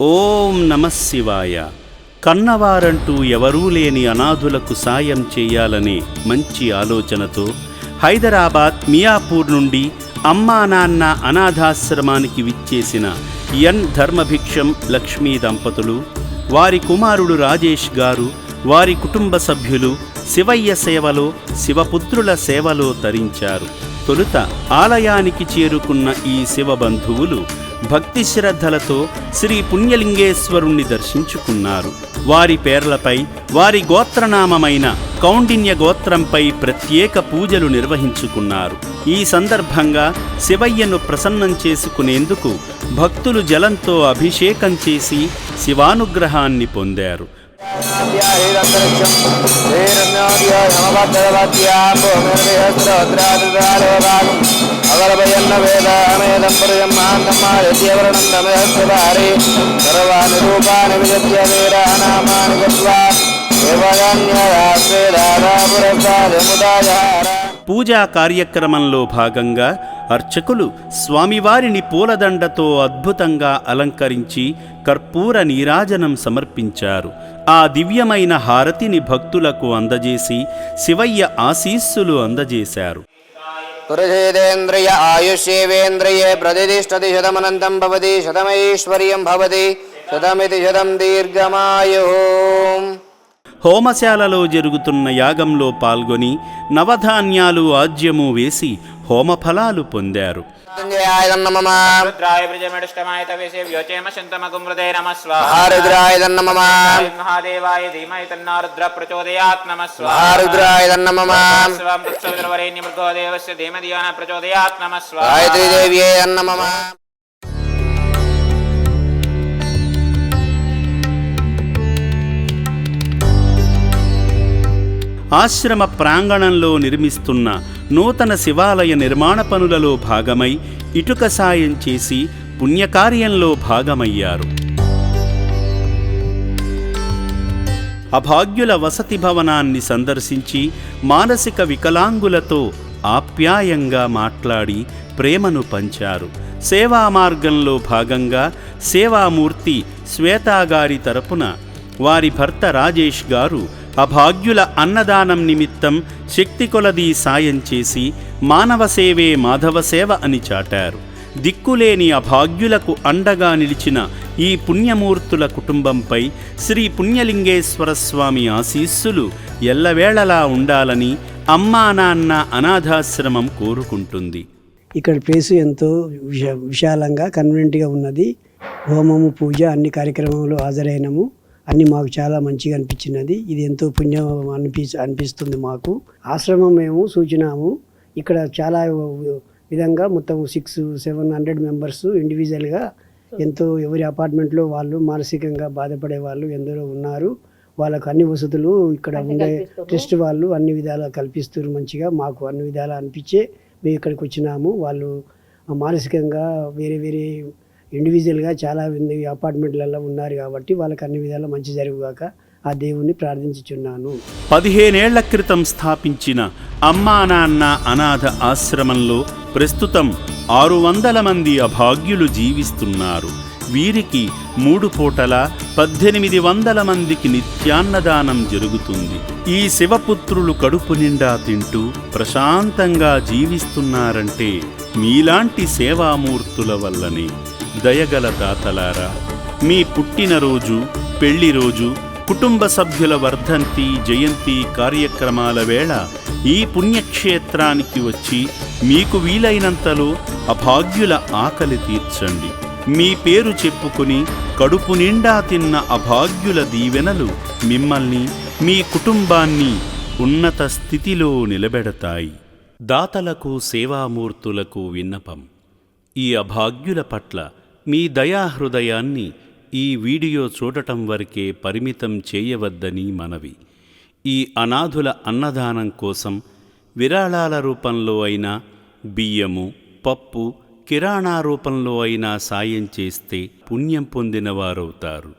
ఓం నమః శివాయ. కన్నవారంటూ ఎవరూ లేని అనాథులకు సాయం చేయాలనే మంచి ఆలోచనతో హైదరాబాద్ మియాపూర్ నుండి అమ్మా నాన్న అనాథాశ్రమానికి విచ్చేసిన ఎన్ ధర్మభిక్షం లక్ష్మీ దంపతులు, వారి కుమారుడు రాజేష్ గారు, వారి కుటుంబ సభ్యులు శివయ్య సేవలో, శివపుత్రుల సేవలో తరించారు. తొలుత ఆలయానికి చేరుకున్న ఈ శివబంధువులు భక్తి శ్రద్ధలతో శ్రీ పుణ్యలింగేశ్వరుణ్ణి దర్శించుకున్నారు. వారి పేర్లపై, వారి గోత్రనామమైన కౌండిన్య గోత్రంపై ప్రత్యేక పూజలు నిర్వహించుకున్నారు. ఈ సందర్భంగా శివయ్యను ప్రసన్నం చేసుకునేందుకు భక్తులు జలంతో అభిషేకం చేసి శివానుగ్రహాన్ని పొందారు. పూజా కార్యక్రమంలో భాగంగా అర్చకులు స్వామివారిని పూలదండతో అద్భుతంగా అలంకరించి కర్పూర నీరాజనం సమర్పించారు. ఆ దివ్యమైన హారతిని భక్తులకు అందజేసి శివయ్య ఆశీస్సులు అందజేశారు. పురుషేంద్రియ ఆయుష్యేవేంద్రియే ప్రతిష్టతి శతమనంతం భవతి శతమైశ్వర్యం భవతి శతమితి శతం దీర్ఘమాయు. హోమశాలలో జరుగుతున్న యాగంలో పాల్గొని నవధాన్యాలు ఆజ్యము వేసి హోమఫలాలు పొందారు. ఆశ్రమ ప్రాంగణంలో నిర్మిస్తున్న నూతన శివాలయ నిర్మాణ పనులలో భాగమై ఇటుక సాయం చేసి పుణ్యకార్యంలో భాగమయ్యారు. అభాగ్యుల వసతి భవనాన్ని సందర్శించి మానసిక వికలాంగులతో ఆప్యాయంగా మాట్లాడి ప్రేమను పంచారు. సేవా మార్గంలో భాగంగా సేవామూర్తి శ్వేతాగారి తరపున వారి భర్త రాజేష్ గారు అభాగ్యుల అన్నదానం నిమిత్తం శక్తి కొలదీ సాయం చేసి మానవ సేవే మాధవ సేవ అని చాటారు. దిక్కులేని అభాగ్యులకు అండగా నిలిచిన ఈ పుణ్యమూర్తుల కుటుంబంపై శ్రీ పుణ్యలింగేశ్వర స్వామి ఆశీస్సులు ఎల్లవేళలా ఉండాలని అమ్మా నాన్న అనాథాశ్రమం కోరుకుంటుంది. ఇక్కడ ప్లేసు ఎంతో విశాలంగా కన్వీనెంట్గా ఉన్నది. హోమము, పూజ అన్ని కార్యక్రమంలో హాజరైనము. అన్నీ మాకు చాలా మంచిగా అనిపించినది. ఇది ఎంతో పుణ్యం అనిపిస్తుంది మాకు. ఆశ్రమం మేము సూచనాము. ఇక్కడ చాలా విధంగా మొత్తం 600-700 మెంబర్స్ ఇండివిజువల్గా ఎంతో ఎవరి అపార్ట్మెంట్లో వాళ్ళు మానసికంగా బాధపడే వాళ్ళు ఎందరో ఉన్నారు. వాళ్ళకు అన్ని వసతులు ఇక్కడ ఉండే ట్రస్ట్ వాళ్ళు అన్ని విధాలా కల్పిస్తారు. మంచిగా మాకు అన్ని విధాలా అనిపించే మేము ఇక్కడికి వచ్చినాము. వాళ్ళు మానసికంగా వేరే వేరే ఇండివిజువల్గా చాలా అపార్ట్మెంట్లలో ఉన్నారు కాబట్టి వాళ్ళకి అన్ని విధాలా మంచి జరుగుగాక ఆ దేవుణ్ణి ప్రార్థించుచున్నాను. 15 ఏళ్ల క్రితం స్థాపించిన అమ్మా నాన్న అనాథ ఆశ్రమంలో ప్రస్తుతం 600 మంది అభాగ్యులు జీవిస్తున్నారు. వీరికి 3 పూటల 1800 మందికి నిత్యాన్నదానం జరుగుతుంది. ఈ శివపుత్రులు కడుపు నిండా తింటూ ప్రశాంతంగా జీవిస్తున్నారంటే మీలాంటి సేవామూర్తుల వల్లనే. దయగల దాతలారా, మీ పుట్టినరోజు, పెళ్లిరోజు, కుటుంబ సభ్యుల వర్ధంతి, జయంతి కార్యక్రమాల వేళ ఈ పుణ్యక్షేత్రానికి వచ్చి మీకు వీలైనంతలో అభాగ్యుల ఆకలి తీర్చండి. మీ పేరు చెప్పుకుని కడుపు నిండా తిన్న అభాగ్యుల దీవెనలు మిమ్మల్ని, మీ కుటుంబాన్ని ఉన్నత స్థితిలో నిలబెడతాయి. దాతలకు, సేవామూర్తులకు విన్నపం: ఈ అభాగ్యుల పట్ల మీ దయాహృదయాన్ని ఈ వీడియో చూడటం వరకే పరిమితం చేయవద్దని మనవి. ఈ అనాథుల అన్నదానం కోసం విరాళాల రూపంలో అయినా, బియ్యము, పప్పు, కిరాణా రూపంలో అయినా సాయం చేస్తే పుణ్యం పొందినవారవుతారు.